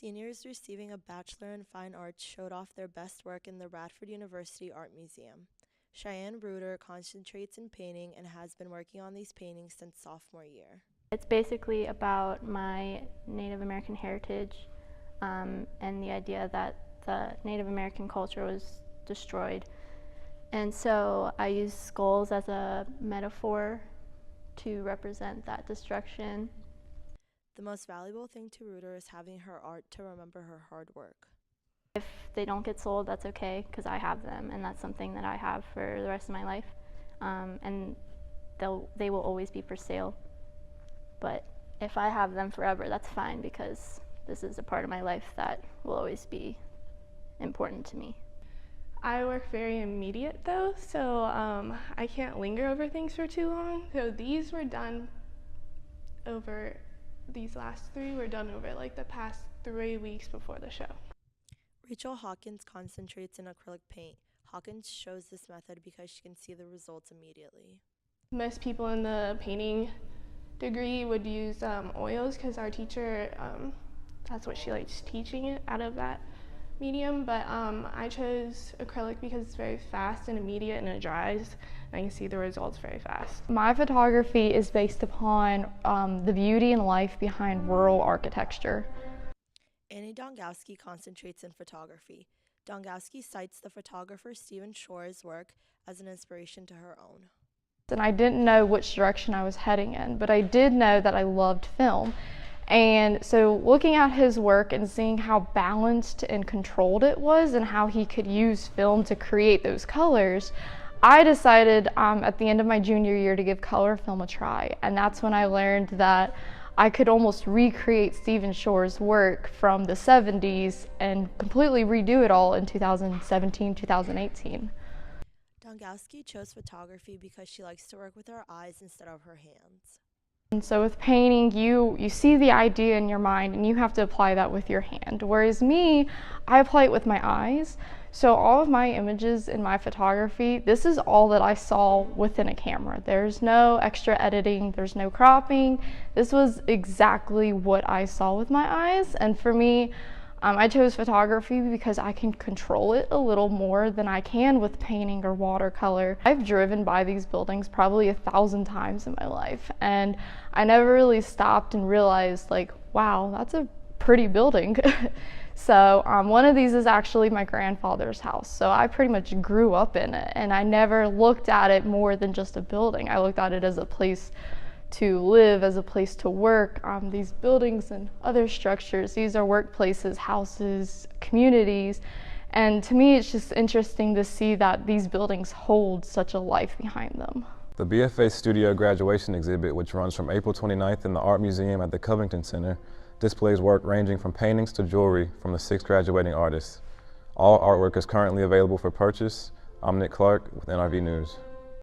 Seniors receiving a Bachelor in Fine Arts showed off their best work in the Radford University Art Museum. Cheyenne Reuter concentrates in painting and has been working on these paintings since sophomore year. It's basically about my Native American heritage and the idea that the Native American culture was destroyed. And so I use skulls as a metaphor to represent that destruction. The most valuable thing to Reuter is having her art to remember her hard work. If they don't get sold, that's okay, because I have them, and that's something that I have for the rest of my life. And they will always be for sale. But if I have them forever, that's fine, because this is a part of my life that will always be important to me. I work very immediate though, so I can't linger over things for too long. So these last three were done over like the past 3 weeks before the show. Rachel Hawkins concentrates in acrylic paint. Hawkins shows this method because she can see the results immediately. Most people in the painting degree would use oils because our teacher, that's what she likes teaching it out of that medium, but I chose acrylic because it's very fast and immediate and it dries, and I can see the results very fast. My photography is based upon the beauty and life behind rural architecture. Annie Dongowski concentrates in photography. Dongowski cites the photographer Stephen Shore's work as an inspiration to her own. And I didn't know which direction I was heading in, but I did know that I loved film. And so looking at his work and seeing how balanced and controlled it was and how he could use film to create those colors, I decided at the end of my junior year to give color film a try. And that's when I learned that I could almost recreate Stephen Shore's work from the 70s and completely redo it all in 2017, 2018. Dongowski chose photography because she likes to work with her eyes instead of her hands. And so with painting, you see the idea in your mind and you have to apply that with your hand. Whereas me, I apply it with my eyes. So all of my images in my photography, this is all that I saw within a camera. There's no extra editing, there's no cropping. This was exactly what I saw with my eyes. And for me, I chose photography because I can control it a little more than I can with painting or watercolor. I've driven by these buildings probably 1,000 times in my life, and I never really stopped and realized, like, wow, that's a pretty building. So one of these is actually my grandfather's house. So I pretty much grew up in it, and I never looked at it more than just a building. I looked at it as a place to live, as a place to work. These buildings and other structures, these are workplaces, houses, communities, and to me it's just interesting to see that these buildings hold such a life behind them. The BFA Studio graduation exhibit, which runs from April 29th in the Art Museum at the Covington Center, displays work ranging from paintings to jewelry from the 6 graduating artists. All artwork is currently available for purchase. I'm Nick Clark with NRV News.